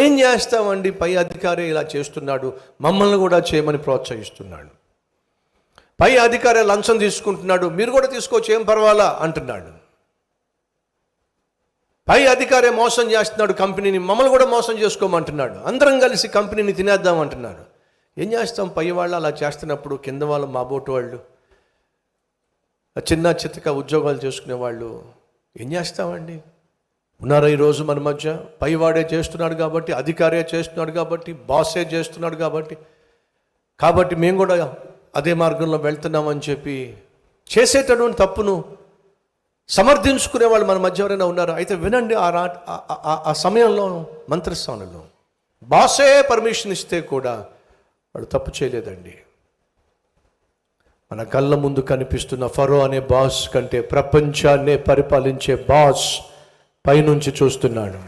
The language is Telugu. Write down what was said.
ఏం చేస్తామండి, పై అధికారి ఇలా చేస్తున్నాడు, మమ్మల్ని కూడా చేయమని ప్రోత్సహిస్తున్నాడు. పై అధికారి లంచం తీసుకుంటున్నాడు, మీరు కూడా తీసుకోవచ్చు, ఏం పర్వాలా అంటున్నాడు. పై అధికారి మోసం చేస్తున్నాడు కంపెనీని, మమ్మల్ని కూడా మోసం చేసుకోమంటున్నాడు. అందరం కలిసి కంపెనీని తినేద్దాం అంటున్నారు. ఏం చేస్తాం? పై వాళ్ళు అలా చేస్తున్నప్పుడు కింద వాళ్ళు, మా బోటు వాళ్ళు, చిన్న చితక ఉద్యోగాలు చేసుకునే వాళ్ళు ఏం చేస్తామండి? ఉన్నారా ఈరోజు మన మధ్య? పైవాడే చేస్తున్నాడు కాబట్టి, అధికారే చేస్తున్నాడు కాబట్టి, బాసే చేస్తున్నాడు కాబట్టి మేము కూడా అదే మార్గంలో వెళ్తున్నామని చెప్పి చేసేటటువంటి తప్పును సమర్థించుకునే వాళ్ళు మన మధ్య ఎవరైనా ఉన్నారు? అయితే వినండి, ఆ సమయంలో మంత్రస్థానంలో బాసే పర్మిషన్ ఇస్తే కూడా వాడు తప్పు చేయలేదండి. మన కళ్ళ ముందు కనిపిస్తున్న ఫరో అనే బాస్ కంటే ప్రపంచాన్నే పరిపాలించే బాస్ పైనుంచి చూస్తున్నాడు.